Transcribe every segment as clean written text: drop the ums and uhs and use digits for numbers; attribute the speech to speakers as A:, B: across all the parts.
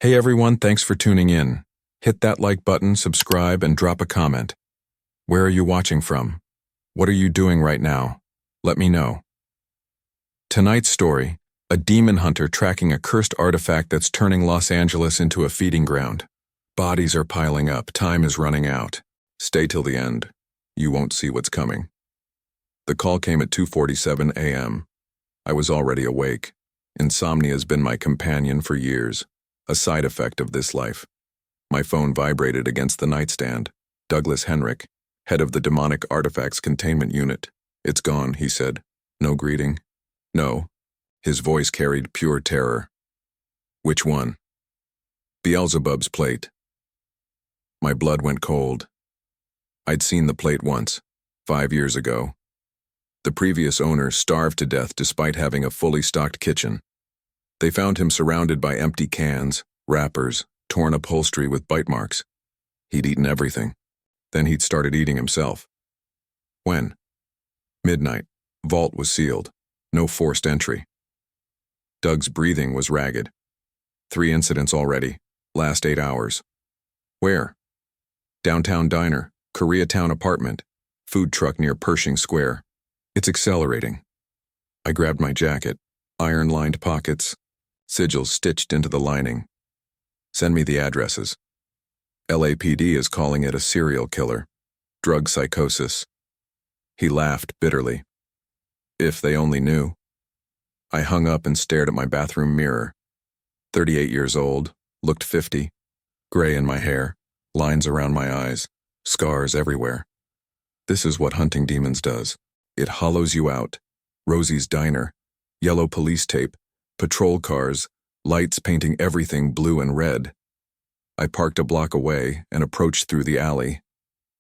A: Hey everyone, thanks for tuning in. Hit that like button, subscribe, and drop a comment. Where are you watching from? What are you doing right now? Let me know. Tonight's story, a demon hunter tracking a cursed artifact that's turning Los Angeles into a feeding ground. Bodies are piling up, time is running out. Stay till the end. You won't see what's coming. The call came at 2:47 a.m. I was already awake. Insomnia's been my companion for years, a side effect of this life. My phone vibrated against the nightstand. Douglas Henrik, head of the Demonic Artifacts Containment Unit. "It's gone," he said. No greeting. No. His voice carried pure terror. "Which one?" "Beelzebub's plate." My blood went cold. I'd seen the plate once, 5 years ago. The previous owner starved to death despite having a fully stocked kitchen. They found him surrounded by empty cans, wrappers, torn upholstery with bite marks. He'd eaten everything. Then he'd started eating himself. When? Midnight. Vault was sealed. No forced entry. Doug's breathing was ragged. 3 incidents already. Last 8 hours. Where? Downtown diner, Koreatown apartment, food truck near Pershing Square. It's accelerating. I grabbed my jacket, iron-lined pockets, sigils stitched into the lining. Send me the addresses. LAPD is calling it a serial killer. Drug psychosis. He laughed bitterly. If they only knew. I hung up and stared at my bathroom mirror. 38 years old, looked 50. Gray in my hair, lines around my eyes, scars everywhere. This is what hunting demons does. It hollows you out. Rosie's diner, yellow police tape, patrol cars, lights painting everything blue and red. I parked a block away and approached through the alley.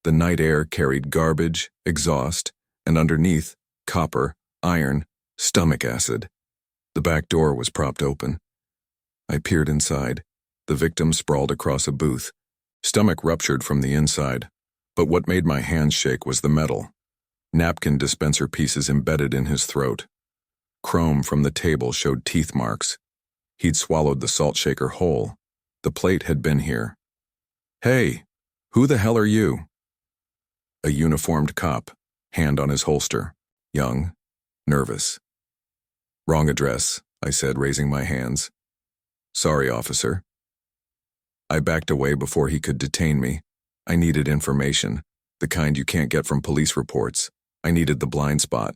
A: The night air carried garbage, exhaust, and underneath, copper, iron, stomach acid. The back door was propped open. I peered inside. The victim sprawled across a booth, stomach ruptured from the inside. But what made my hands shake was the metal. Napkin dispenser pieces embedded in his throat. Chrome from the table showed teeth marks. He'd swallowed the salt shaker whole. The plate had been here. "Hey, who the hell are you?" A uniformed cop, hand on his holster. Young, nervous. "Wrong address," I said, raising my hands. "Sorry, officer." I backed away before he could detain me. I needed information, the kind you can't get from police reports. I needed the blind spot.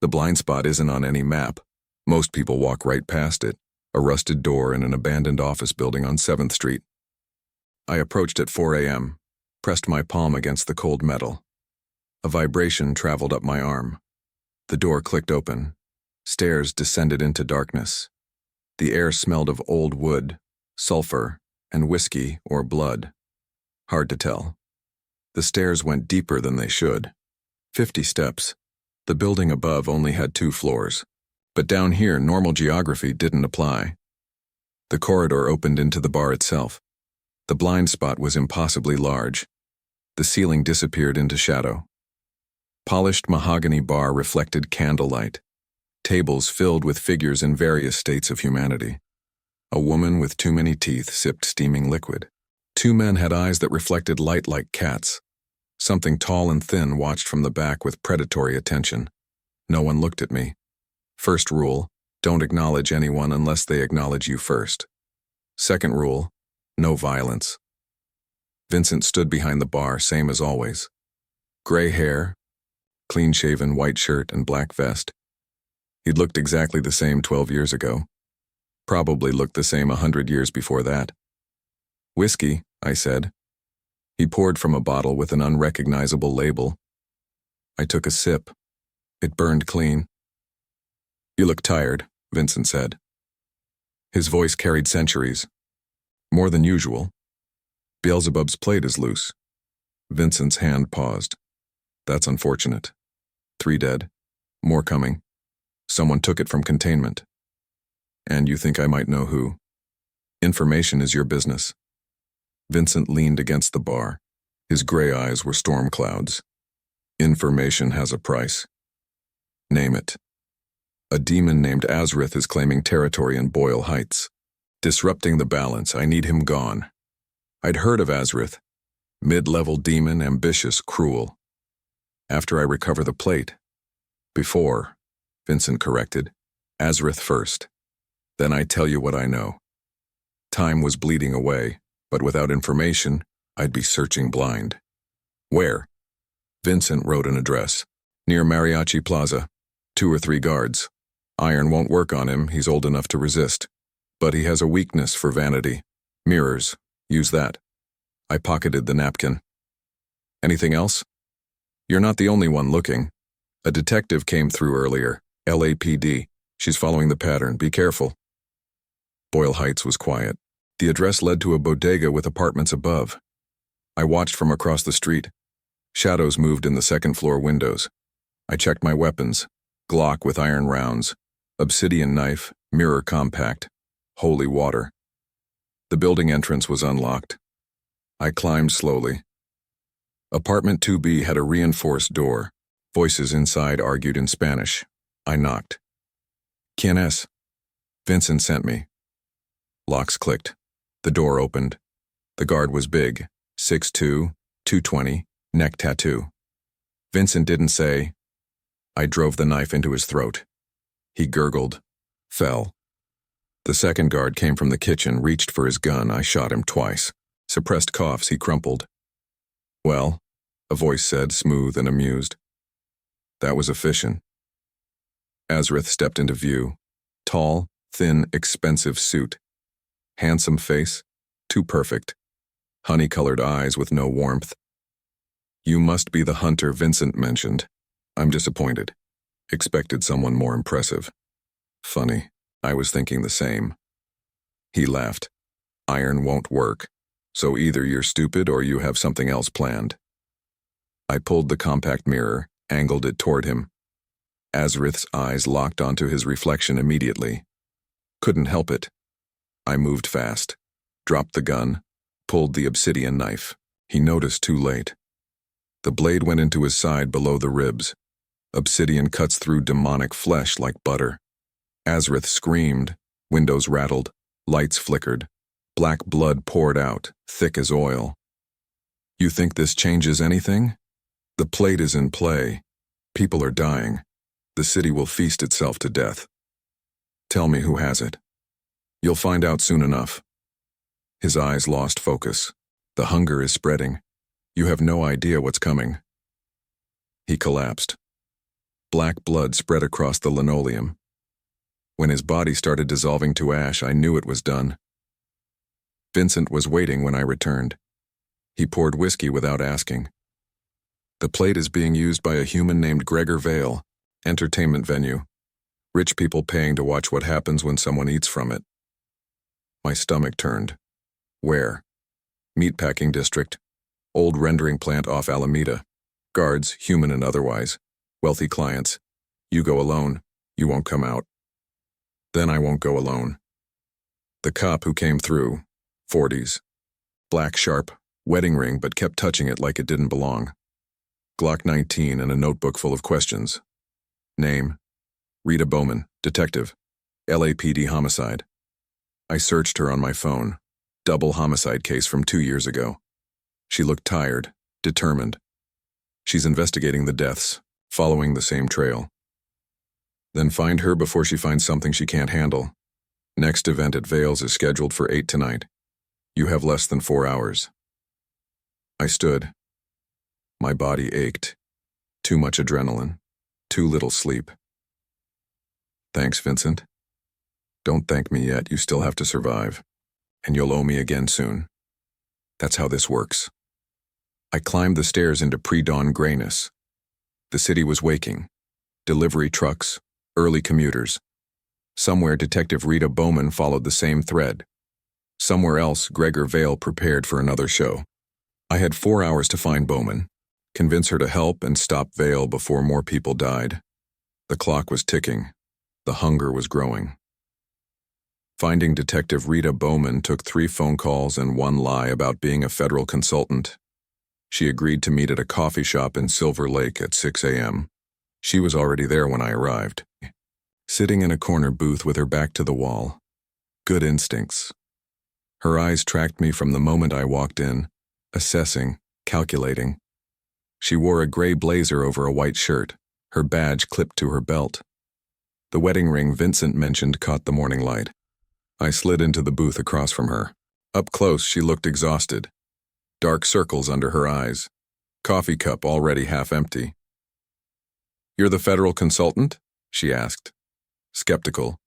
A: The blind spot isn't on any map. Most people walk right past it, a rusted door in an abandoned office building on 7th Street. I approached at 4 a.m., pressed my palm against the cold metal. A vibration traveled up my arm. The door clicked open. Stairs descended into darkness. The air smelled of old wood, sulfur, and whiskey or blood. Hard to tell. The stairs went deeper than they should. 50 steps. The building above only had 2 floors. But down here, normal geography didn't apply. The corridor opened into the bar itself. The blind spot was impossibly large. The ceiling disappeared into shadow. Polished mahogany bar reflected candlelight. Tables filled with figures in various states of humanity. A woman with too many teeth sipped steaming liquid. 2 men had eyes that reflected light like cats. Something tall and thin watched from the back with predatory attention. No one looked at me. First rule, don't acknowledge anyone unless they acknowledge you first. Second rule, no violence. Vincent stood behind the bar, same as always. Gray hair, clean-shaven white shirt and black vest. He'd looked exactly the same 12 years ago. Probably looked the same 100 years before that. "Whiskey," I said. He poured from a bottle with an unrecognizable label. I took a sip. It burned clean. "You look tired," Vincent said. His voice carried centuries. "More than usual. Beelzebub's plate is loose." Vincent's hand paused. "That's unfortunate. 3 dead. More coming. Someone took it from containment. And you think I might know who? Information is your business." Vincent leaned against the bar. His gray eyes were storm clouds. "Information has a price." "Name it." "A demon named Azrith is claiming territory in Boyle Heights." Disrupting the balance, I need him gone. I'd heard of Azrith. Mid-level demon, ambitious, cruel. After I recover the plate. Before, Vincent corrected. Azrith first. Then I tell you what I know. Time was bleeding away, but without information, I'd be searching blind. Where? Vincent wrote an address. Near Mariachi Plaza. 2 or 3 guards. Iron won't work on him, he's old enough to resist. But he has a weakness for vanity. Mirrors. Use that. I pocketed the napkin. Anything else? You're not the only one looking. A detective came through earlier. LAPD. She's following the pattern. Be careful. Boyle Heights was quiet. The address led to a bodega with apartments above. I watched from across the street. Shadows moved in the second-floor windows. I checked my weapons. Glock with iron rounds. Obsidian knife. Mirror compact. Holy water. The building entrance was unlocked. I climbed slowly. Apartment 2B had a reinforced door. Voices inside argued in Spanish. I knocked. ¿Quién es? Vincent sent me. Locks clicked. The door opened. The guard was big, 6'2", 220, neck tattoo. Vincent didn't say. I drove the knife into his throat. He gurgled, fell. The second guard came from the kitchen, reached for his gun. I shot him twice. Suppressed coughs, he crumpled. Well, a voice said, smooth and amused. That was efficient. Azrith stepped into view. Tall, thin, expensive suit. Handsome face, too perfect. Honey-colored eyes with no warmth. You must be the hunter Vincent mentioned. I'm disappointed. Expected someone more impressive. Funny, I was thinking the same. He laughed. Iron won't work, so either you're stupid or you have something else planned. I pulled the compact mirror, angled it toward him. Azrith's eyes locked onto his reflection immediately. Couldn't help it. I moved fast, dropped the gun, pulled the obsidian knife. He noticed too late. The blade went into his side below the ribs. Obsidian cuts through demonic flesh like butter. Azrith screamed, windows rattled, lights flickered. Black blood poured out, thick as oil. You think this changes anything? The plate is in play. People are dying. The city will feast itself to death. Tell me who has it. You'll find out soon enough. His eyes lost focus. The hunger is spreading. You have no idea what's coming. He collapsed. Black blood spread across the linoleum. When his body started dissolving to ash, I knew it was done. Vincent was waiting when I returned. He poured whiskey without asking. The plate is being used by a human named Gregor Vale, entertainment venue. Rich people paying to watch what happens when someone eats from it. My stomach turned. Where? Meatpacking district. Old rendering plant off Alameda. Guards, human and otherwise. Wealthy clients. You go alone, you won't come out. Then I won't go alone. The cop who came through, 40s. Black sharp, wedding ring, but kept touching it like it didn't belong. Glock 19 and a notebook full of questions. Name? Rita Bowman, detective. LAPD homicide. I searched her on my phone. Double homicide case from 2 years ago. She looked tired, determined. She's investigating the deaths, following the same trail. Then find her before she finds something she can't handle. Next event at Vale's is scheduled for 8 tonight. You have less than 4 hours. I stood. My body ached. Too much adrenaline. Too little sleep. Thanks, Vincent. Don't thank me yet, you still have to survive. And you'll owe me again soon. That's how this works. I climbed the stairs into pre-dawn grayness. The city was waking. Delivery trucks, early commuters. Somewhere Detective Rita Bowman followed the same thread. Somewhere else Gregor Vale prepared for another show. I had 4 hours to find Bowman, convince her to help and stop Vale before more people died. The clock was ticking. The hunger was growing. Finding Detective Rita Bowman took 3 phone calls and 1 lie about being a federal consultant. She agreed to meet at a coffee shop in Silver Lake at 6 a.m. She was already there when I arrived, sitting in a corner booth with her back to the wall. Good instincts. Her eyes tracked me from the moment I walked in, assessing, calculating. She wore a gray blazer over a white shirt, her badge clipped to her belt. The wedding ring Vincent mentioned caught the morning light. I slid into the booth across from her. Up close, she looked exhausted. Dark circles under her eyes. Coffee cup already half empty. "You're the federal consultant?" she asked. Skeptical.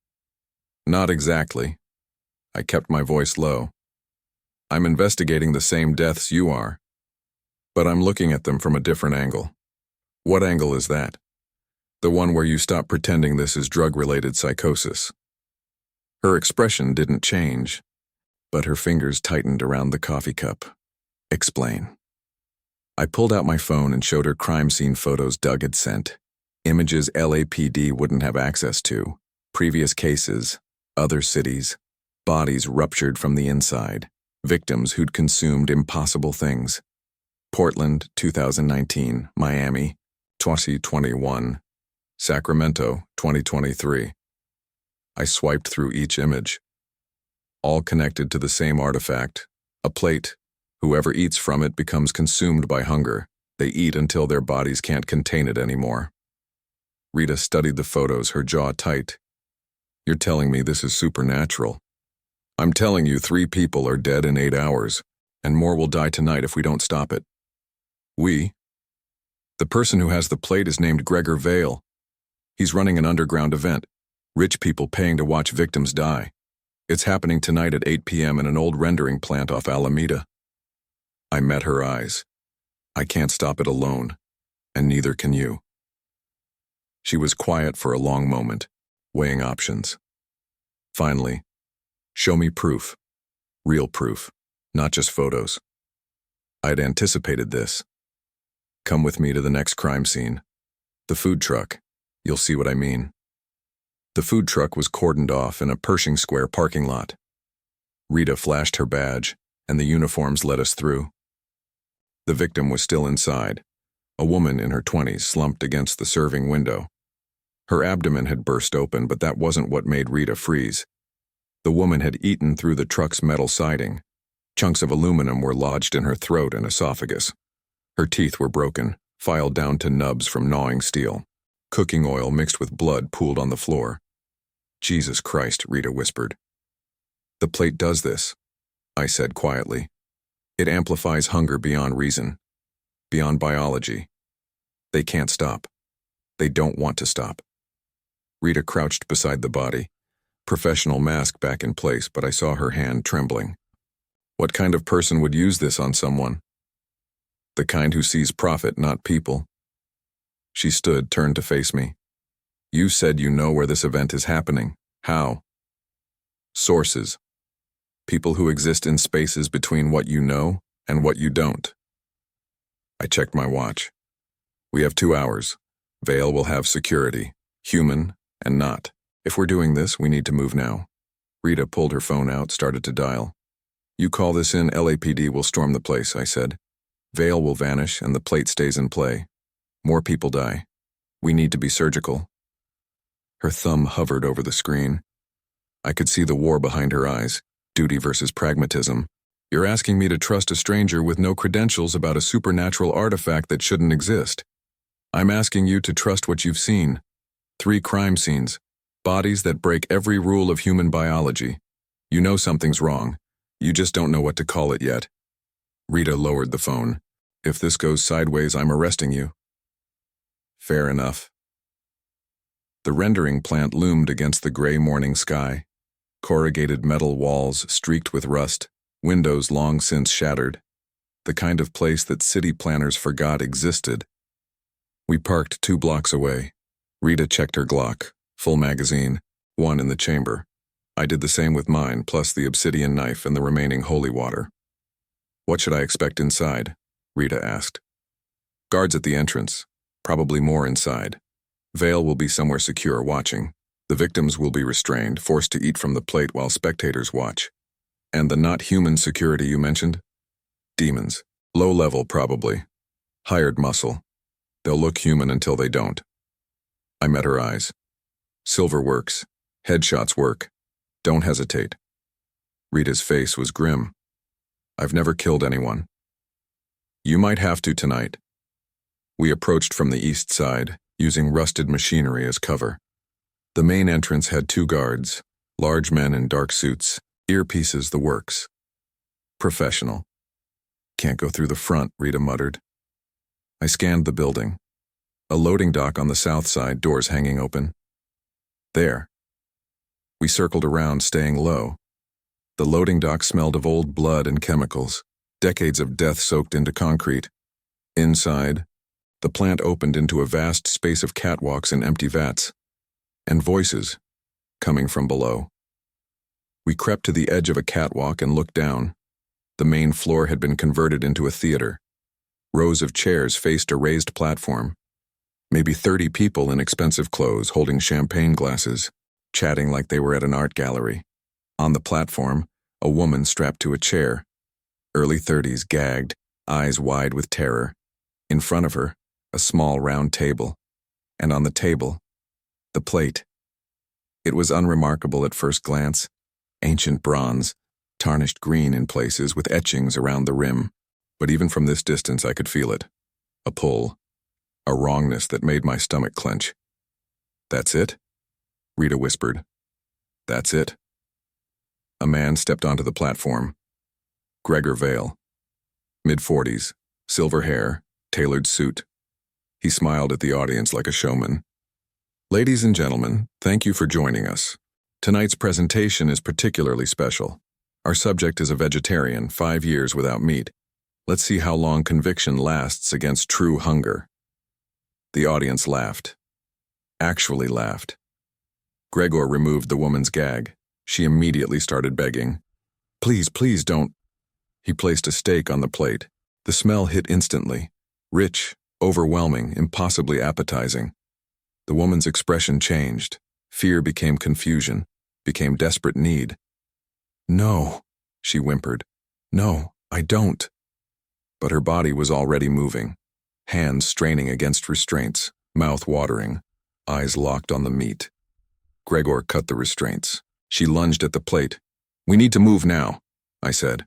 A: "Not exactly." I kept my voice low. "I'm investigating the same deaths you are, but I'm looking at them from a different angle." "What angle is that?" "The one where you stop pretending this is drug-related psychosis." Her expression didn't change, but her fingers tightened around the coffee cup. "Explain." I pulled out my phone and showed her crime scene photos Doug had sent. Images LAPD wouldn't have access to. Previous cases, other cities, bodies ruptured from the inside, victims who'd consumed impossible things. Portland, 2019, Miami, 2021, Sacramento, 2023. I swiped through each image. All connected to the same artifact, a plate. Whoever eats from it becomes consumed by hunger. They eat until their bodies can't contain it anymore. Rita studied the photos, her jaw tight. "You're telling me this is supernatural?" "I'm telling you 3 people are dead in 8 hours, and more will die tonight if we don't stop it." "We?" "The person who has the plate is named Gregor Vale. He's running an underground event, rich people paying to watch victims die. It's happening tonight at 8 p.m. in an old rendering plant off Alameda." I met her eyes. "I can't stop it alone, and neither can you." She was quiet for a long moment, weighing options. Finally, "Show me proof. Real proof, not just photos." I'd anticipated this. "Come with me to the next crime scene. The food truck. You'll see what I mean." The food truck was cordoned off in a Pershing Square parking lot. Rita flashed her badge, and the uniforms let us through. The victim was still inside, a woman in her 20s slumped against the serving window. Her abdomen had burst open, but that wasn't what made Rita freeze. The woman had eaten through the truck's metal siding. Chunks of aluminum were lodged in her throat and esophagus. Her teeth were broken, filed down to nubs from gnawing steel. Cooking oil mixed with blood pooled on the floor. "Jesus Christ," Rita whispered. "The plate does this," I said quietly. "It amplifies hunger beyond reason, beyond biology. They can't stop. They don't want to stop." Rita crouched beside the body, professional mask back in place, but I saw her hand trembling. "What kind of person would use this on someone?" "The kind who sees profit, not people." She stood, turned to face me. "You said you know where this event is happening. How?" "Sources. People who exist in spaces between what you know and what you don't." I checked my watch. "We have 2 hours. Vale will have security, human and not. If we're doing this, we need to move now." Rita pulled her phone out, started to dial. "You call this in, LAPD will storm the place," I said. "Vale will vanish and the plate stays in play. More people die. We need to be surgical." Her thumb hovered over the screen. I could see the war behind her eyes, duty versus pragmatism. "You're asking me to trust a stranger with no credentials about a supernatural artifact that shouldn't exist. I'm asking you to trust what you've seen. 3 crime scenes, bodies that break every rule of human biology. You know something's wrong. You just don't know what to call it yet." Rita lowered the phone. "If this goes sideways, I'm arresting you." "Fair enough." The rendering plant loomed against the gray morning sky. Corrugated metal walls streaked with rust, windows long since shattered. The kind of place that city planners forgot existed. We parked 2 blocks away. Rita checked her Glock, full magazine, 1 in the chamber. I did the same with mine, plus the obsidian knife and the remaining holy water. "What should I expect inside?" Rita asked. "Guards at the entrance, probably more inside. Vale will be somewhere secure watching. The victims will be restrained, forced to eat from the plate while spectators watch. And the not-human security you mentioned? Demons. Low level, probably. Hired muscle. They'll look human until they don't." I met her eyes. "Silver works. Headshots work. Don't hesitate. Rita's face was grim. I've never killed anyone. You might have to tonight. We approached from the east side, using rusted machinery as cover. The main entrance had 2 guards, large men in dark suits, earpieces, the works. Professional. Can't go through the front, Rita muttered. I scanned the building. A loading dock on the south side, doors hanging open. There. We circled around, staying low. The loading dock smelled of old blood and chemicals, decades of death soaked into concrete. Inside, the plant opened into a vast space of catwalks and empty vats, and voices coming from below. We crept to the edge of a catwalk and looked down. The main floor had been converted into a theater. Rows of chairs faced a raised platform. Maybe 30 people in expensive clothes holding champagne glasses, chatting like they were at an art gallery. On the platform, a woman strapped to a chair, early 30s, gagged, eyes wide with terror. In front of her, a small round table, and on the table, the plate. It was unremarkable at first glance. Ancient bronze, tarnished green in places with etchings around the rim. But even from this distance I could feel it. A pull. A wrongness that made my stomach clench. That's it? Rita whispered. That's it. A man stepped onto the platform. Gregor Vale. Mid-40s, silver hair, tailored suit. He smiled at the audience like a showman. Ladies and gentlemen, thank you for joining us. Tonight's presentation is particularly special. Our subject is a vegetarian, 5 years without meat. Let's see how long conviction lasts against true hunger. The audience laughed. Actually laughed. Gregor removed the woman's gag. She immediately started begging. Please, please don't. He placed a steak on the plate. The smell hit instantly. Rich, overwhelming, impossibly appetizing. The woman's expression changed. Fear became confusion, became desperate need. No, she whimpered. No, I don't. But her body was already moving, hands straining against restraints, mouth watering, eyes locked on the meat. Gregor cut the restraints. She lunged at the plate. We need to move now, I said.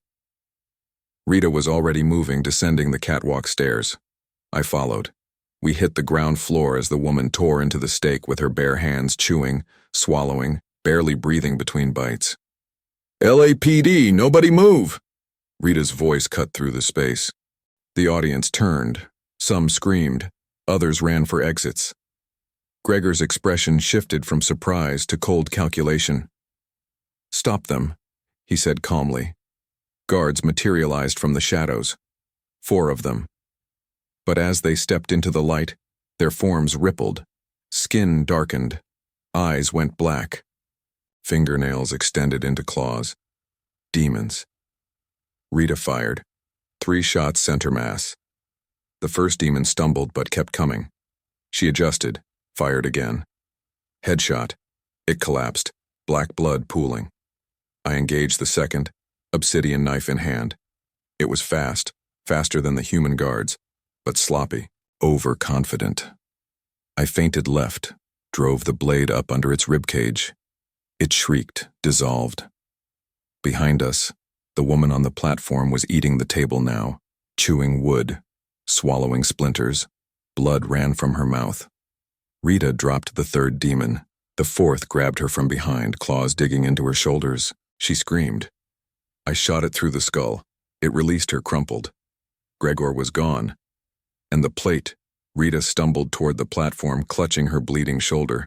A: Rita was already moving, descending the catwalk stairs. I followed. We hit the ground floor as the woman tore into the steak with her bare hands, chewing, swallowing, barely breathing between bites. LAPD, nobody move! Rita's voice cut through the space. The audience turned. Some screamed. Others ran for exits. Gregor's expression shifted from surprise to cold calculation. Stop them, he said calmly. Guards materialized from the shadows. 4 of them. But as they stepped into the light, their forms rippled. Skin darkened. Eyes went black. Fingernails extended into claws. Demons. Rita fired. 3 shots center mass. The first demon stumbled but kept coming. She adjusted, fired again. Headshot. It collapsed, black blood pooling. I engaged the second, obsidian knife in hand. It was fast, faster than the human guards, but sloppy, overconfident. I feinted left, drove the blade up under its ribcage. It shrieked, dissolved. Behind us, the woman on the platform was eating the table now, chewing wood, swallowing splinters. Blood ran from her mouth. Rita dropped the 3rd demon. The 4th grabbed her from behind, claws digging into her shoulders. She screamed. I shot it through the skull. It released her, crumpled. Gregor was gone. And the plate. Rita stumbled toward the platform, clutching her bleeding shoulder.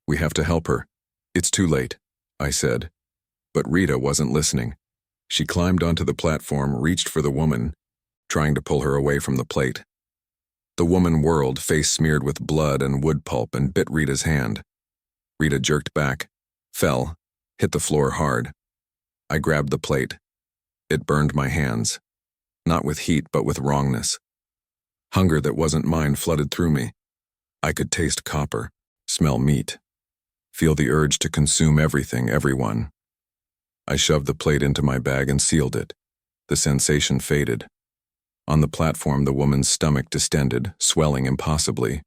A: We have to help her. It's too late, I said. But Rita wasn't listening. She climbed onto the platform, reached for the woman, trying to pull her away from the plate. The woman whirled, face smeared with blood and wood pulp, and bit Rita's hand. Rita jerked back, fell, hit the floor hard. I grabbed the plate. It burned my hands. Not with heat, but with wrongness. Hunger that wasn't mine flooded through me. I could taste copper, smell meat, feel the urge to consume everything, everyone. I shoved the plate into my bag and sealed it. The sensation faded. On the platform, the woman's stomach distended, swelling impossibly.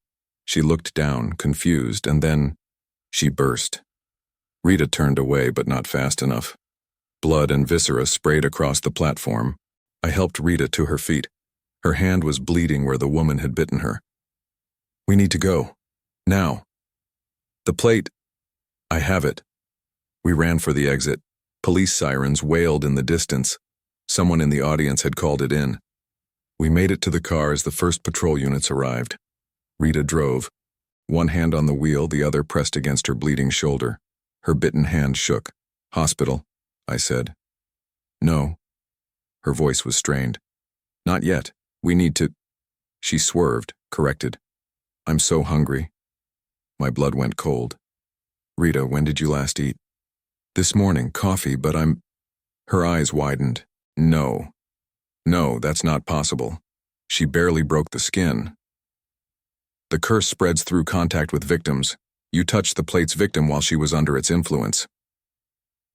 A: She looked down, confused, and then she burst. Rita turned away, but not fast enough. Blood and viscera sprayed across the platform. I helped Rita to her feet. Her hand was bleeding where the woman had bitten her. "We need to go. Now." "The plate." "I have it." We ran for the exit. Police sirens wailed in the distance. Someone in the audience had called it in. We made it to the car as the first patrol units arrived. Rita drove. One hand on the wheel, the other pressed against her bleeding shoulder. Her bitten hand shook. "Hospital," I said. "No." Her voice was strained. "Not yet. We need to—" She swerved, corrected. "I'm so hungry." My blood went cold. "Rita, when did you last eat?" "This morning, coffee, but I'm—" Her eyes widened. "No. No, that's not possible. She barely broke the skin." "The curse spreads through contact with victims. You touched the plate's victim while she was under its influence."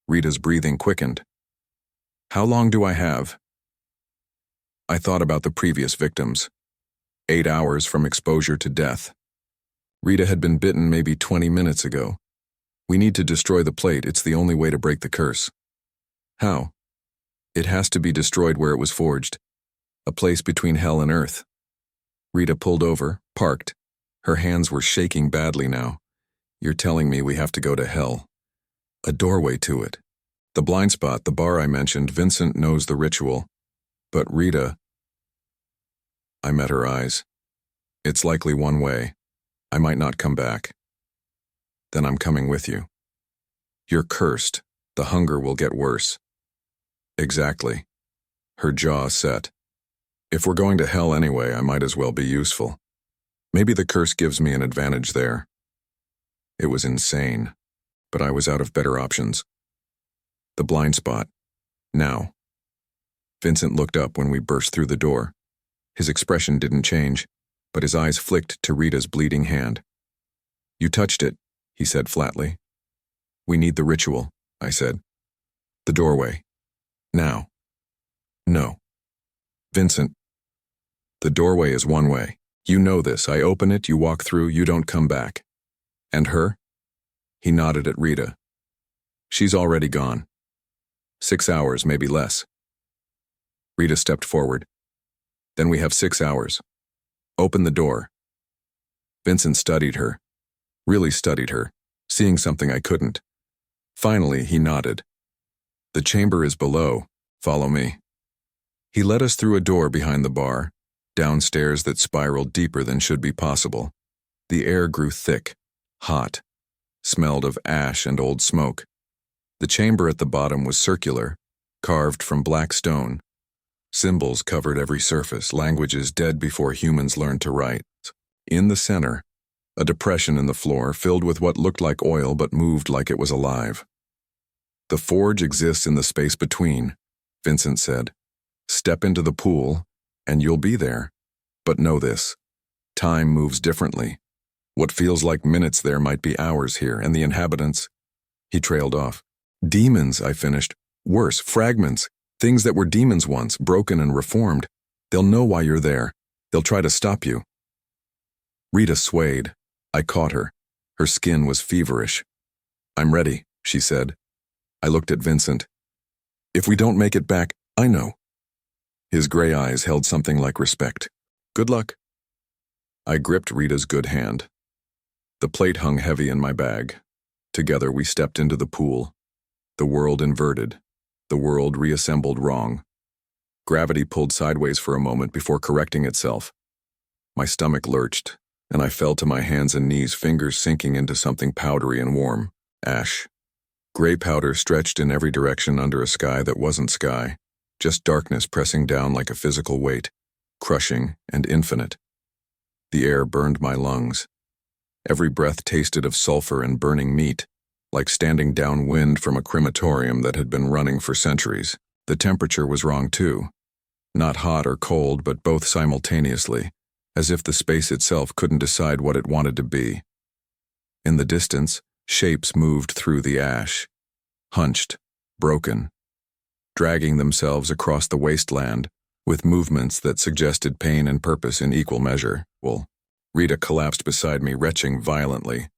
A: Rita's breathing quickened. "How long do I have?" I thought about the previous victims. 8 hours from exposure to death. Rita had been bitten maybe 20 minutes ago. "We need to destroy the plate. It's the only way to break the curse." "How?" "It has to be destroyed where it was forged. A place between hell and earth." Rita pulled over, parked. Her hands were shaking badly now. "You're telling me we have to go to hell?" "A doorway to it. The blind spot, the bar I mentioned, Vincent knows the ritual. But Rita—" I met her eyes. "It's likely one way. I might not come back." "Then I'm coming with you." "You're cursed. The hunger will get worse." "Exactly." Her jaw set. "If we're going to hell anyway, I might as well be useful. Maybe the curse gives me an advantage there." It was insane, but I was out of better options. "The blind spot. Now." Vincent looked up when we burst through the door. His expression didn't change, but his eyes flicked to Rita's bleeding hand. "You touched it," he said flatly. "We need the ritual," I said. "The doorway. Now." "No." "Vincent." "The doorway is one way. You know this. I open it, you walk through, you don't come back." "And her?" He nodded at Rita. "She's already gone. 6 hours, maybe less." Rita stepped forward. "Then we have 6 hours. Open the door." Vincent studied her. Really studied her, seeing something I couldn't. Finally, he nodded. "The chamber is below. Follow me." He led us through a door behind the bar, downstairs that spiraled deeper than should be possible. The air grew thick, hot, smelled of ash and old smoke. The chamber at the bottom was circular, carved from black stone. Symbols covered every surface, languages dead before humans learned to write. In the center, a depression in the floor filled with what looked like oil but moved like it was alive. "The forge exists in the space between," Vincent said. "Step into the pool, and you'll be there. But know this. Time moves differently. What feels like minutes there might be hours here, and the inhabitants—" He trailed off. "Demons," I finished. "Worse, fragments. Things that were demons once, broken and reformed. They'll know why you're there. They'll try to stop you." Rita swayed. I caught her. Her skin was feverish. "I'm ready," she said. I looked at Vincent. "If we don't make it back, I know." His gray eyes held something like respect. "Good luck." I gripped Rita's good hand. The plate hung heavy in my bag. Together we stepped into the pool. The world inverted. The world reassembled wrong. Gravity pulled sideways for a moment before correcting itself. My stomach lurched, and I fell to my hands and knees, fingers sinking into something powdery and warm. Ash. Gray powder stretched in every direction under a sky that wasn't sky, just darkness pressing down like a physical weight, crushing and infinite. The air burned my lungs. Every breath tasted of sulfur and burning meat, like standing downwind from a crematorium that had been running for centuries. The temperature was wrong too. Not hot or cold, but both simultaneously, as if the space itself couldn't decide what it wanted to be. In the distance, shapes moved through the ash, hunched, broken, dragging themselves across the wasteland with movements that suggested pain and purpose in equal measure. Rita collapsed beside me, retching violently.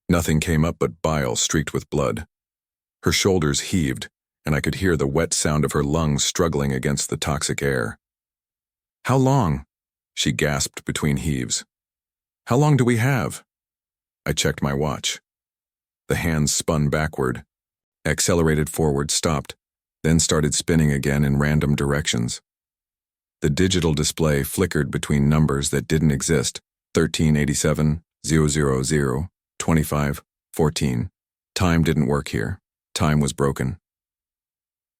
A: Nothing came up but bile streaked with blood. Her shoulders heaved, and I could hear the wet sound of her lungs struggling against the toxic air. "How long?" she gasped between heaves. "How long do we have?" I checked my watch. The hands spun backward, accelerated forward, stopped, then started spinning again in random directions. The digital display flickered between numbers that didn't exist: 1387, 000, 25, 14. Time didn't work here. Time was broken.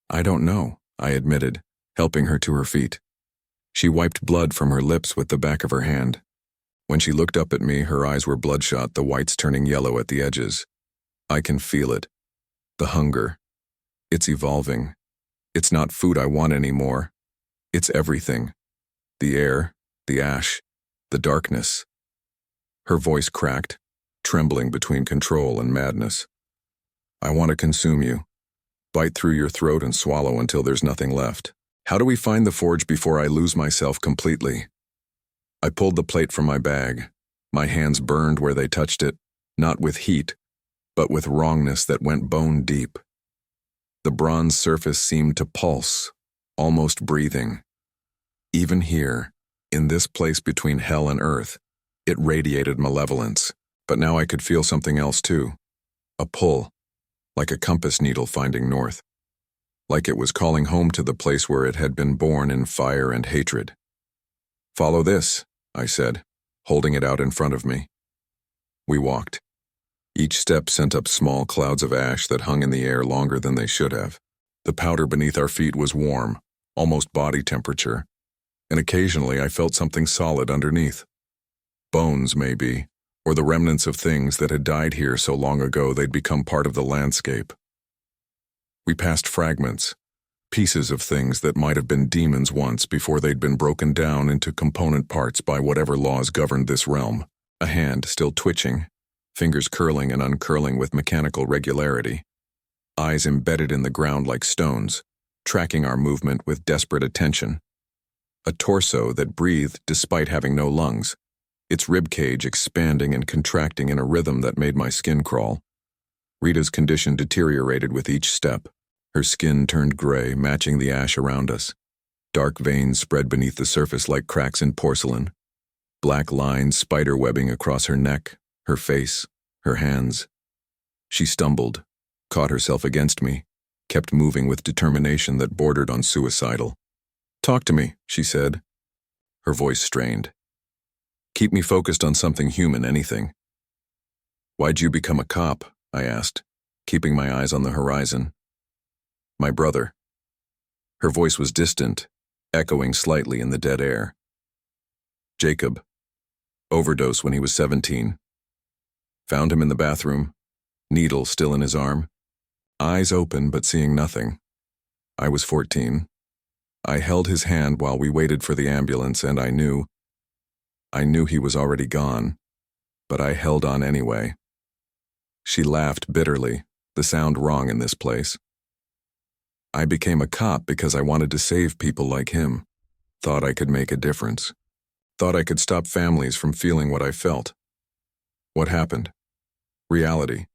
A: "I don't know," I admitted, helping her to her feet. She wiped blood from her lips with the back of her hand. When she looked up at me, her eyes were bloodshot, the whites turning yellow at the edges. "I can feel it. The hunger. It's evolving. It's not food I want anymore. It's everything. The air, the ash, the darkness." Her voice cracked, trembling between control and madness. "I want to consume you. Bite through your throat and swallow until there's nothing left. How do we find the forge before I lose myself completely?" I pulled the plate from my bag. My hands burned where they touched it, not with heat, but with wrongness that went bone deep. The bronze surface seemed to pulse, almost breathing. Even here, in this place between hell and earth, it radiated malevolence. But now I could feel something else too. A pull, like a compass needle finding north. Like it was calling home to the place where it had been born in fire and hatred. "Follow this," I said, holding it out in front of me. We walked. Each step sent up small clouds of ash that hung in the air longer than they should have. The powder beneath our feet was warm, almost body temperature, and occasionally I felt something solid underneath. Bones, maybe, or the remnants of things that had died here so long ago they'd become part of the landscape. We passed fragments, pieces of things that might have been demons once before they'd been broken down into component parts by whatever laws governed this realm. A hand still twitching, fingers curling and uncurling with mechanical regularity. Eyes embedded in the ground like stones, tracking our movement with desperate attention. A torso that breathed despite having no lungs, its ribcage expanding and contracting in a rhythm that made my skin crawl. Rita's condition deteriorated with each step. Her skin turned gray, matching the ash around us. Dark veins spread beneath the surface like cracks in porcelain. Black lines spiderwebbing across her neck, her face, her hands. She stumbled, caught herself against me, kept moving with determination that bordered on suicidal. "Talk to me," she said. Her voice strained. "Keep me focused on something human, anything." "Why'd you become a cop?" I asked, keeping my eyes on the horizon. "My brother." Her voice was distant, echoing slightly in the dead air. "Jacob. Overdose when he was 17. Found him in the bathroom, needle still in his arm. Eyes open but seeing nothing. I was 14. I held his hand while we waited for the ambulance, and I knew he was already gone, but I held on anyway." She laughed bitterly, the sound wrong in this place. "I became a cop because I wanted to save people like him. Thought I could make a difference. Thought I could stop families from feeling what I felt. What happened? Reality.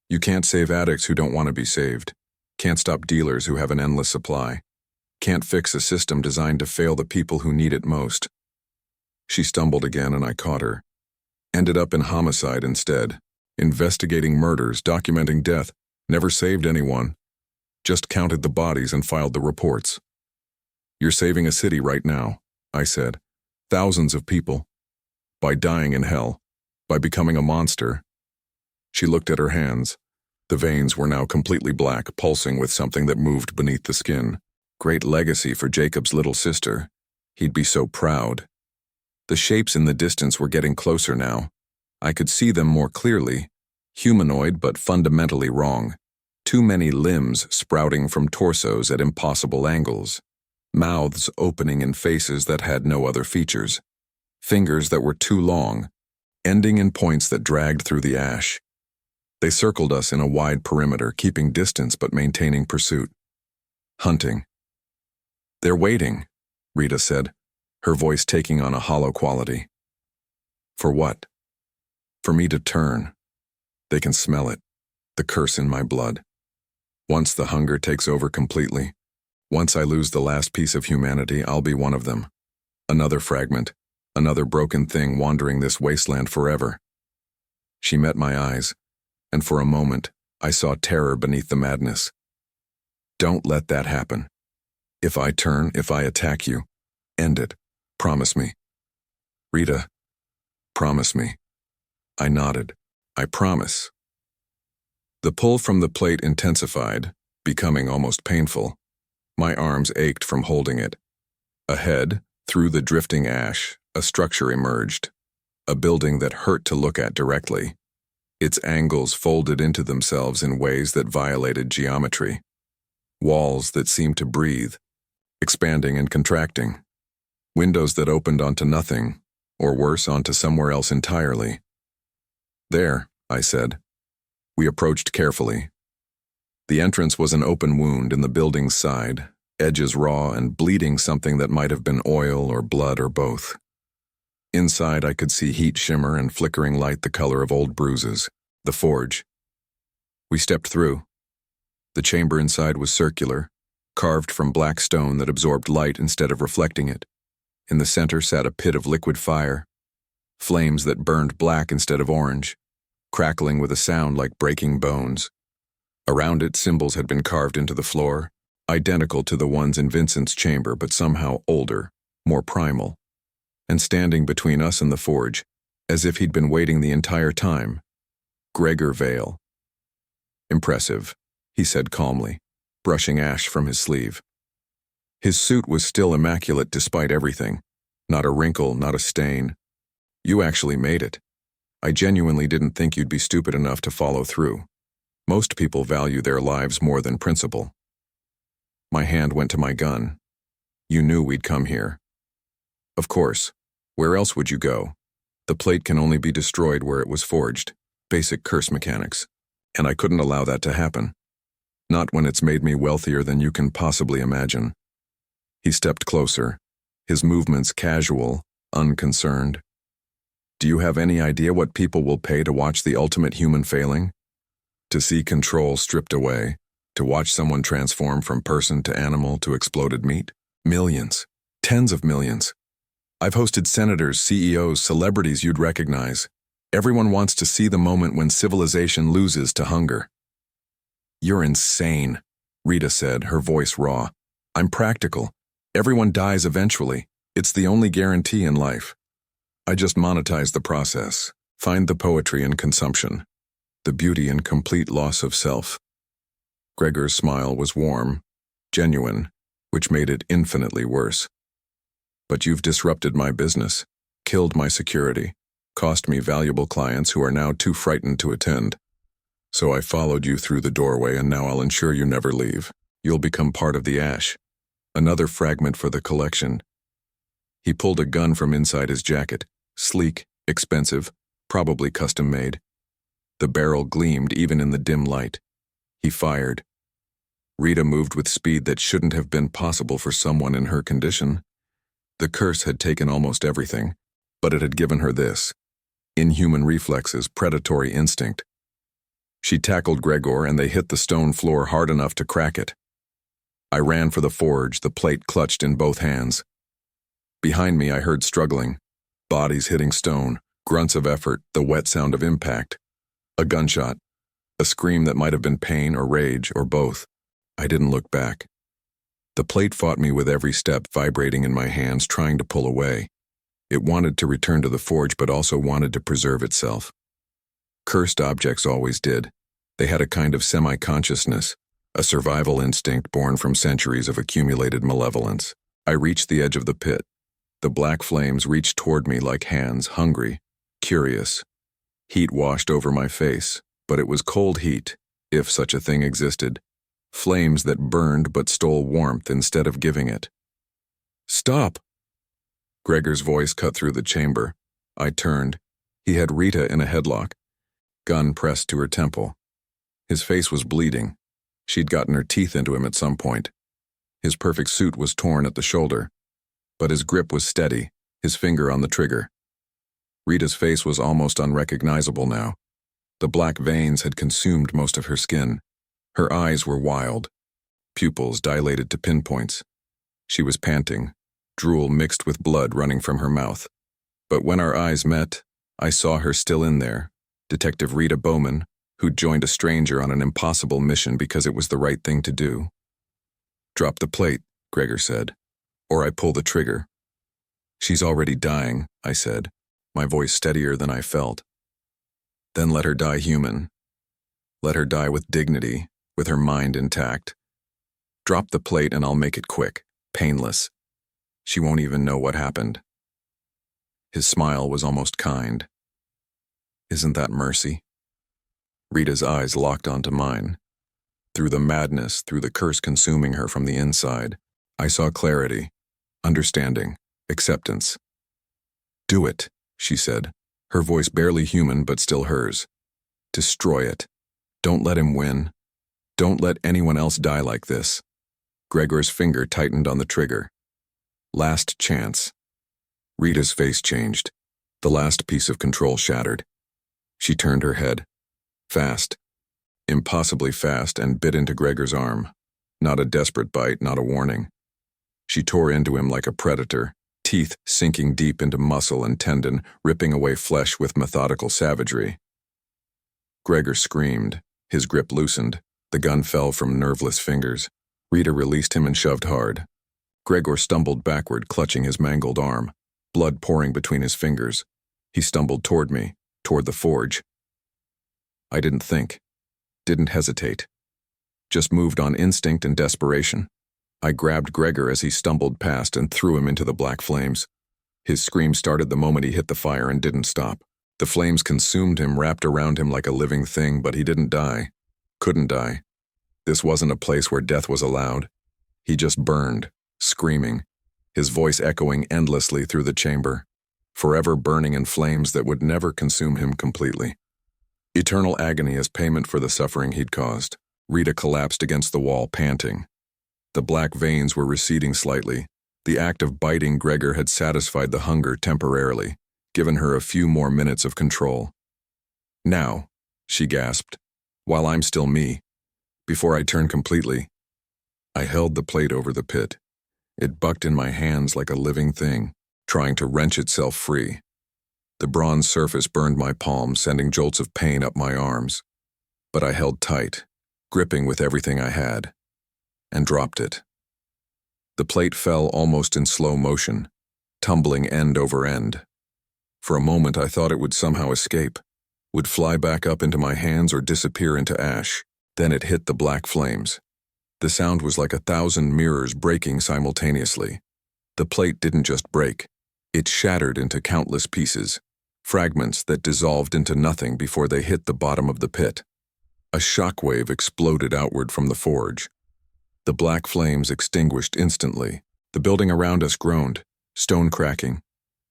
A: You can't save addicts who don't want to be saved. Can't stop dealers who have an endless supply. Can't fix a system designed to fail the people who need it most." She stumbled again and I caught her. Ended up in homicide instead. Investigating murders, documenting death. Never saved anyone. Just counted the bodies and filed the reports. "You're saving a city right now," I said. "Thousands of people. By dying in hell. By becoming a monster." She looked at her hands. The veins were now completely black, pulsing with something that moved beneath the skin. Great legacy for Jacob's little sister. He'd be so proud. The shapes in the distance were getting closer now. I could see them more clearly. Humanoid, but fundamentally wrong. Too many limbs sprouting from torsos at impossible angles. Mouths opening in faces that had no other features. Fingers that were too long, ending in points that dragged through the ash. They circled us in a wide perimeter, keeping distance but maintaining pursuit. Hunting. "They're waiting," Rita said, her voice taking on a hollow quality. "For what?" "For me to turn. They can smell it, the curse in my blood. Once the hunger takes over completely, once I lose the last piece of humanity, I'll be one of them. Another fragment, another broken thing wandering this wasteland forever. She met my eyes, and for a moment, I saw terror beneath the madness. Don't let that happen. If I turn, if I attack you, end it. Promise me. Rita, promise me. I nodded. I promise. The pull from the plate intensified, becoming almost painful. My arms ached from holding it. Ahead, through the drifting ash, a structure emerged. A building that hurt to look at directly. Its angles folded into themselves in ways that violated geometry. Walls that seemed to breathe, expanding and contracting. Windows that opened onto nothing, or worse, onto somewhere else entirely. There, I said. We approached carefully. The entrance was an open wound in the building's side, edges raw and bleeding something that might have been oil or blood or both. Inside, I could see heat shimmer and flickering light the color of old bruises. The forge. We stepped through. The chamber inside was circular, carved from black stone that absorbed light instead of reflecting it. In the center sat a pit of liquid fire, flames that burned black instead of orange, crackling with a sound like breaking bones. Around it, symbols had been carved into the floor, identical to the ones in Vincent's chamber, but somehow older, more primal. And standing between us and the forge, as if he'd been waiting the entire time, Gregor Vale. Impressive, he said calmly, brushing ash from his sleeve. His suit was still immaculate despite everything. Not a wrinkle, not a stain. You actually made it. I genuinely didn't think you'd be stupid enough to follow through. Most people value their lives more than principle. My hand went to my gun. You knew we'd come here. Of course. Where else would you go? The plate can only be destroyed where it was forged. Basic curse mechanics. And I couldn't allow that to happen. Not when it's made me wealthier than you can possibly imagine. He stepped closer, his movements casual, unconcerned. Do you have any idea what people will pay to watch the ultimate human failing? To see control stripped away, to watch someone transform from person to animal to exploded meat? Millions. Tens of millions. I've hosted senators, CEOs, celebrities you'd recognize. Everyone wants to see the moment when civilization loses to hunger. You're insane, Rita said, her voice raw. I'm practical. Everyone dies eventually. It's the only guarantee in life. I just monetize the process, find the poetry in consumption, the beauty in complete loss of self. Gregor's smile was warm, genuine, which made it infinitely worse. But you've disrupted my business, killed my security, cost me valuable clients who are now too frightened to attend. So I followed you through the doorway, and now I'll ensure you never leave. You'll become part of the ash. Another fragment for the collection. He pulled a gun from inside his jacket, sleek, expensive, probably custom-made. The barrel gleamed even in the dim light. He fired. Rita moved with speed that shouldn't have been possible for someone in her condition. The curse had taken almost everything, but it had given her this. Inhuman reflexes, predatory instinct. She tackled Gregor, and they hit the stone floor hard enough to crack it. I ran for the forge, the plate clutched in both hands. Behind me I heard struggling, bodies hitting stone, grunts of effort, the wet sound of impact. A gunshot, a scream that might have been pain or rage or both. I didn't look back. The plate fought me with every step, vibrating in my hands, trying to pull away. It wanted to return to the forge, but also wanted to preserve itself. Cursed objects always did. They had a kind of semi-consciousness, a survival instinct born from centuries of accumulated malevolence. I reached the edge of the pit. The black flames reached toward me like hands, hungry, curious. Heat washed over my face, but it was cold heat, if such a thing existed. Flames that burned but stole warmth instead of giving it. Stop! Gregor's voice cut through the chamber. I turned. He had Rita in a headlock, gun pressed to her temple. His face was bleeding. She'd gotten her teeth into him at some point. His perfect suit was torn at the shoulder, but his grip was steady, his finger on the trigger. Rita's face was almost unrecognizable now. The black veins had consumed most of her skin. Her eyes were wild, pupils dilated to pinpoints. She was panting, drool mixed with blood running from her mouth. But when our eyes met, I saw her still in there, Detective Rita Bowman, who'd joined a stranger on an impossible mission because it was the right thing to do. "Drop the plate," Gregor said, "or I pull the trigger." "She's already dying," I said, my voice steadier than I felt. "Then let her die human. Let her die with dignity, with her mind intact. Drop the plate and I'll make it quick, painless. She won't even know what happened." His smile was almost kind. "Isn't that mercy?" Rita's eyes locked onto mine. Through the madness, through the curse consuming her from the inside, I saw clarity, understanding, acceptance. "Do it," she said, her voice barely human but still hers. "Destroy it. Don't let him win. Don't let anyone else die like this." Gregor's finger tightened on the trigger. Last chance. Rita's face changed. The last piece of control shattered. She turned her head. Fast. Impossibly fast, and bit into Gregor's arm. Not a desperate bite, not a warning. She tore into him like a predator, teeth sinking deep into muscle and tendon, ripping away flesh with methodical savagery. Gregor screamed. His grip loosened. The gun fell from nerveless fingers. Rita released him and shoved hard. Gregor stumbled backward, clutching his mangled arm, blood pouring between his fingers. He stumbled toward me, toward the forge. I didn't think, didn't hesitate. Just moved on instinct and desperation. I grabbed Gregor as he stumbled past and threw him into the black flames. His scream started the moment he hit the fire and didn't stop. The flames consumed him, wrapped around him like a living thing, but he didn't die. Couldn't die. This wasn't a place where death was allowed. He just burned, screaming, his voice echoing endlessly through the chamber, forever burning in flames that would never consume him completely. Eternal agony as payment for the suffering he'd caused. Rita collapsed against the wall, panting. The black veins were receding slightly. The act of biting Gregor had satisfied the hunger temporarily, given her a few more minutes of control. "Now," she gasped, "while I'm still me, before I turn completely." I held the plate over the pit. It bucked in my hands like a living thing, trying to wrench itself free. The bronze surface burned my palm, sending jolts of pain up my arms. But I held tight, gripping with everything I had, and dropped it. The plate fell almost in slow motion, tumbling end over end. For a moment I thought it would somehow escape, would fly back up into my hands or disappear into ash. Then it hit the black flames. The sound was like 1,000 mirrors breaking simultaneously. The plate didn't just break. It shattered into countless pieces, fragments that dissolved into nothing before they hit the bottom of the pit. A shockwave exploded outward from the forge. The black flames extinguished instantly. The building around us groaned, stone cracking,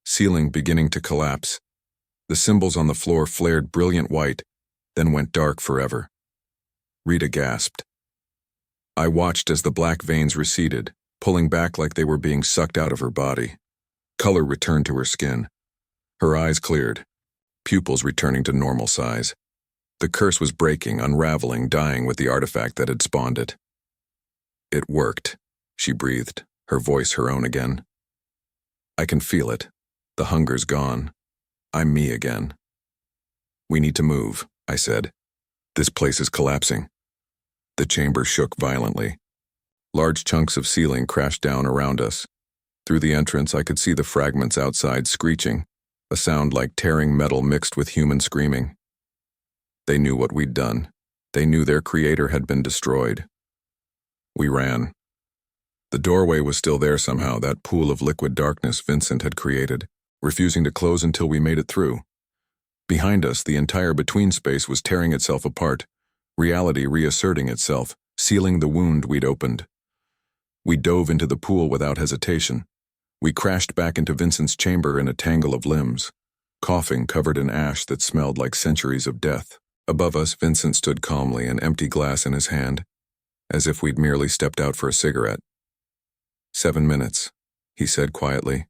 A: ceiling beginning to collapse. The symbols on the floor flared brilliant white, then went dark forever. Rita gasped. I watched as the black veins receded, pulling back like they were being sucked out of her body. Color returned to her skin. Her eyes cleared, pupils returning to normal size. The curse was breaking, unraveling, dying with the artifact that had spawned it. "It worked," she breathed, her voice her own again. "I can feel it. The hunger's gone. I'm me again." "We need to move," I said. "This place is collapsing." The chamber shook violently. Large chunks of ceiling crashed down around us. Through the entrance, I could see the fragments outside screeching, a sound like tearing metal mixed with human screaming. They knew what we'd done. They knew their creator had been destroyed. We ran. The doorway was still there somehow, that pool of liquid darkness Vincent had created, refusing to close until we made it through. Behind us, the entire between space was tearing itself apart, reality reasserting itself, sealing the wound we'd opened. We dove into the pool without hesitation. We crashed back into Vincent's chamber in a tangle of limbs, coughing covered in ash that smelled like centuries of death. Above us, Vincent stood calmly, an empty glass in his hand, as if we'd merely stepped out for a cigarette. 7 minutes, he said quietly.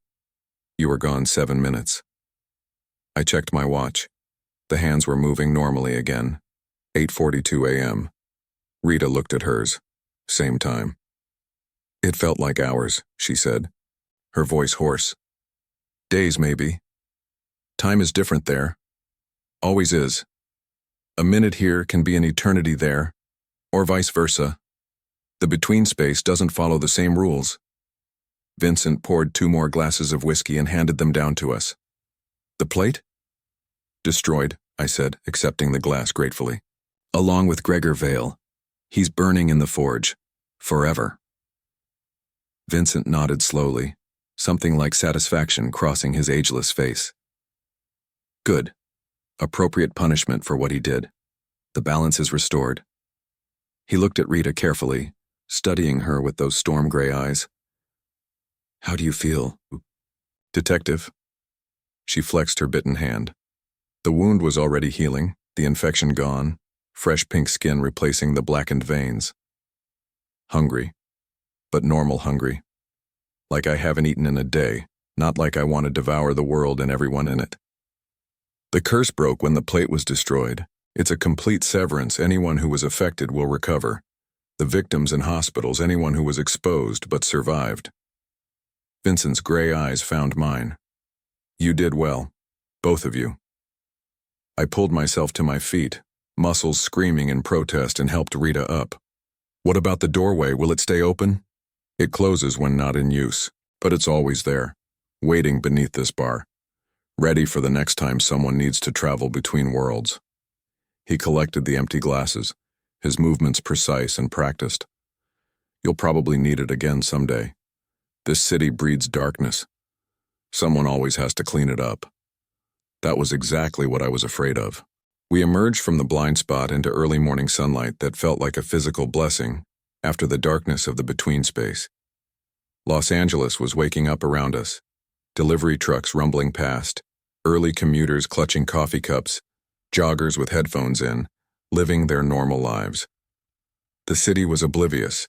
A: You were gone 7 minutes. I checked my watch. The hands were moving normally again. 8:42 a.m. Rita looked at hers. Same time. It felt like hours, she said, her voice hoarse. Days, maybe. Time is different there. Always is. A minute here can be an eternity there, or vice versa. The between space doesn't follow the same rules. Vincent poured 2 more glasses of whiskey and handed them down to us. The plate? Destroyed, I said, accepting the glass gratefully. Along with Gregor Vale. He's burning in the forge. Forever. Vincent nodded slowly, something like satisfaction crossing his ageless face. Good. Appropriate punishment for what he did. The balance is restored. He looked at Rita carefully, studying her with those storm-gray eyes. How do you feel? Detective. She flexed her bitten hand. The wound was already healing, the infection gone, fresh pink skin replacing the blackened veins. Hungry. But normal hungry. Like I haven't eaten in a day, not like I want to devour the world and everyone in it. The curse broke when the plate was destroyed. It's a complete severance. Anyone who was affected will recover. The victims in hospitals, anyone who was exposed but survived. Vincent's gray eyes found mine. You did well. Both of you. I pulled myself to my feet, muscles screaming in protest, and helped Rita up. What about the doorway? Will it stay open? It closes when not in use, but it's always there, waiting beneath this bar, ready for the next time someone needs to travel between worlds. He collected the empty glasses, his movements precise and practiced. You'll probably need it again someday. This city breeds darkness. Someone always has to clean it up. That was exactly what I was afraid of. We emerged from the blind spot into early morning sunlight that felt like a physical blessing after the darkness of the between space. Los Angeles was waking up around us, delivery trucks rumbling past, early commuters clutching coffee cups, joggers with headphones in, living their normal lives. The city was oblivious,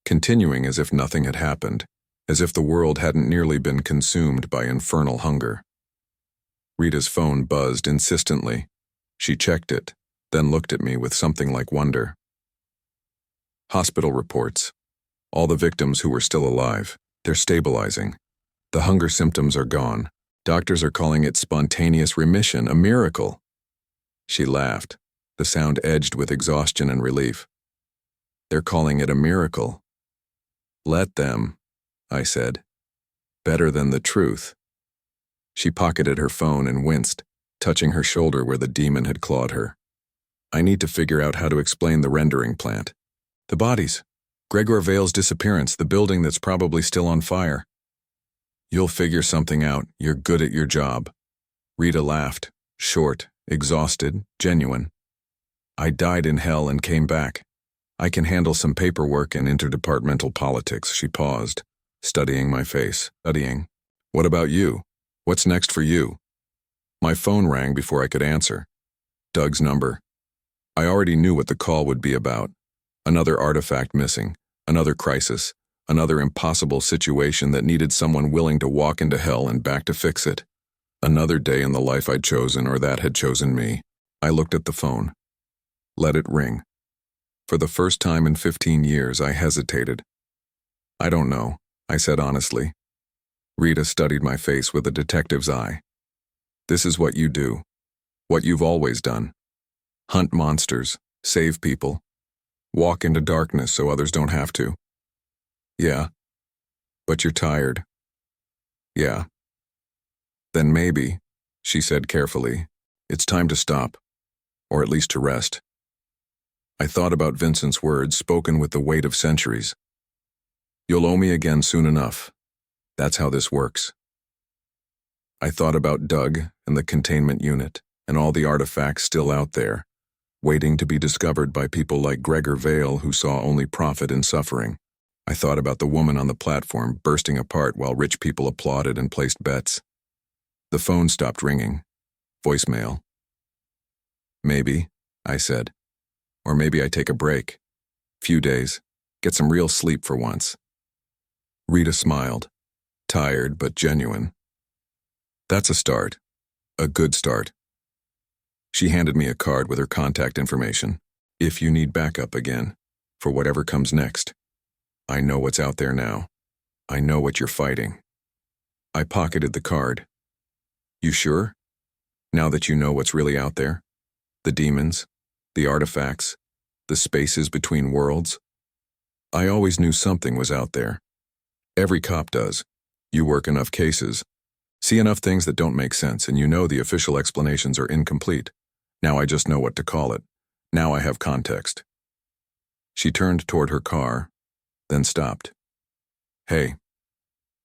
A: continuing as if nothing had happened, as if the world hadn't nearly been consumed by infernal hunger. Rita's phone buzzed insistently. She checked it, then looked at me with something like wonder. Hospital reports. All the victims who were still alive. They're stabilizing. The hunger symptoms are gone. Doctors are calling it spontaneous remission, a miracle. She laughed, the sound edged with exhaustion and relief. They're calling it a miracle. Let them, I said. Better than the truth. She pocketed her phone and winced, touching her shoulder where the demon had clawed her. I need to figure out how to explain the rendering plant. The bodies. Gregor Vale's disappearance, the building that's probably still on fire. You'll figure something out. You're good at your job. Rita laughed, short, exhausted, genuine. I died in hell and came back. I can handle some paperwork and interdepartmental politics. She paused, studying my face. Studying. What about you? What's next for you? My phone rang before I could answer. Doug's number. I already knew what the call would be about. Another artifact missing, another crisis, another impossible situation that needed someone willing to walk into hell and back to fix it. Another day in the life I'd chosen or that had chosen me. I looked at the phone. Let it ring. For the first time in 15 years, I hesitated. I don't know, I said honestly. Rita studied my face with a detective's eye. This is what you do. What you've always done. Hunt monsters, save people. Walk into darkness so others don't have to. Yeah. But you're tired. Yeah. Then maybe, she said carefully, it's time to stop. Or at least to rest. I thought about Vincent's words spoken with the weight of centuries. You'll owe me again soon enough. That's how this works. I thought about Doug and the containment unit and all the artifacts still out there, waiting to be discovered by people like Gregor Vale who saw only profit in suffering. I thought about the woman on the platform bursting apart while rich people applauded and placed bets. The phone stopped ringing. Voicemail. Maybe, I said. Or maybe I take a break. Few days. Get some real sleep for once. Rita smiled. Tired but genuine. That's a start. A good start. She handed me a card with her contact information. If you need backup again. for whatever comes next. I know what's out there now. I know what you're fighting. I pocketed the card. You sure? Now that you know what's really out there? The demons, the artifacts, the spaces between worlds? I always knew something was out there. Every cop does. You work enough cases, see enough things that don't make sense, and you know the official explanations are incomplete. Now I just know what to call it. Now I have context. She turned toward her car, then stopped. Hey,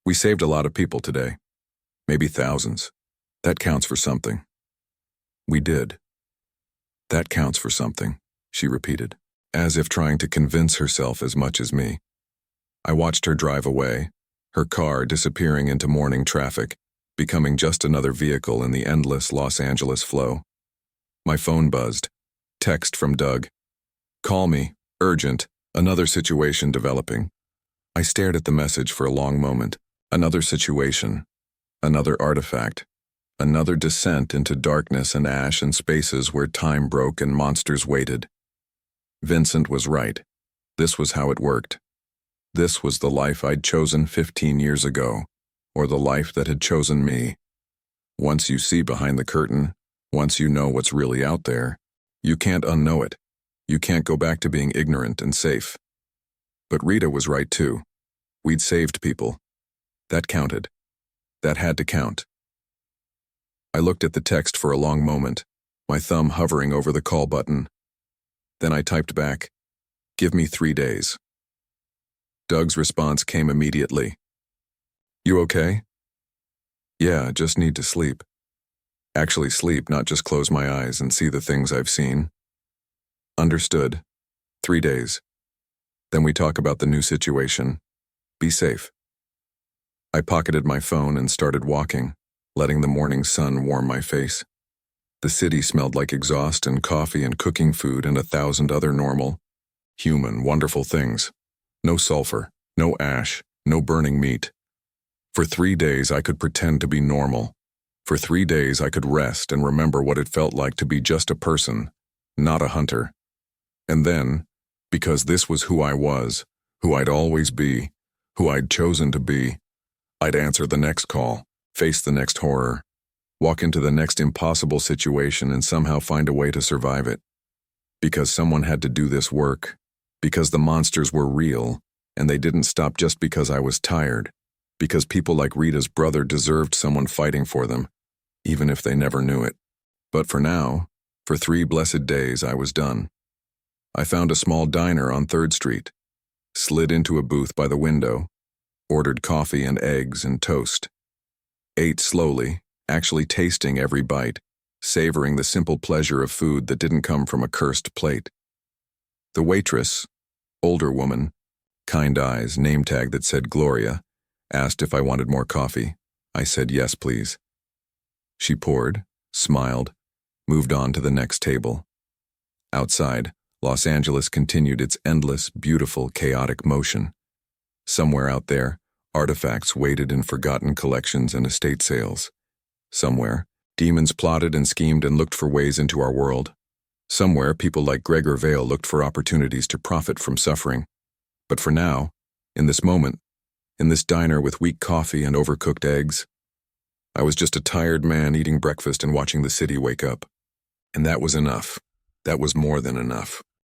A: we saved a lot of people today. Maybe thousands. That counts for something. We did. That counts for something, she repeated, as if trying to convince herself as much as me. I watched her drive away, her car disappearing into morning traffic, becoming just another vehicle in the endless Los Angeles flow. My phone buzzed. Text from Doug. Call me, urgent, another situation developing. I stared at the message for a long moment. Another situation, another artifact, another descent into darkness and ash and spaces where time broke and monsters waited. Vincent was right. This was how it worked. This was the life I'd chosen 15 years ago, or the life that had chosen me. Once you see behind the curtain, once you know what's really out there, you can't unknow it. You can't go back to being ignorant and safe. But Rita was right too. We'd saved people. That counted. That had to count. I looked at the text for a long moment, my thumb hovering over the call button. Then I typed back, "Give me 3 days." Doug's response came immediately. You okay? Yeah, just need to sleep. Actually sleep, not just close my eyes and see the things I've seen. Understood. 3 days. Then we talk about the new situation. Be safe. I pocketed my phone and started walking, letting the morning sun warm my face. The city smelled like exhaust and coffee and cooking food and 1,000 other normal, human, wonderful things. No sulfur, no ash, no burning meat. For 3 days I could pretend to be normal. For 3 days I could rest and remember what it felt like to be just a person, not a hunter. And then, because this was who I was, who I'd always be, who I'd chosen to be, I'd answer the next call, face the next horror, walk into the next impossible situation and somehow find a way to survive it. Because someone had to do this work, because the monsters were real, and they didn't stop just because I was tired, because people like Rita's brother deserved someone fighting for them, even if they never knew it. But for now, for 3 blessed days, I was done. I found a small diner on 3rd Street, slid into a booth by the window, ordered coffee and eggs and toast, ate slowly, actually tasting every bite, savoring the simple pleasure of food that didn't come from a cursed plate. The waitress, older woman, kind eyes, name tag that said Gloria, asked if I wanted more coffee. I said yes, please. She poured, smiled, moved on to the next table. Outside, Los Angeles continued its endless, beautiful, chaotic motion. Somewhere out there, artifacts waited in forgotten collections and estate sales. Somewhere, demons plotted and schemed and looked for ways into our world. Somewhere, people like Gregor Vale looked for opportunities to profit from suffering. But for now, in this moment, in this diner with weak coffee and overcooked eggs, I was just a tired man eating breakfast and watching the city wake up. And that was enough. That was more than enough.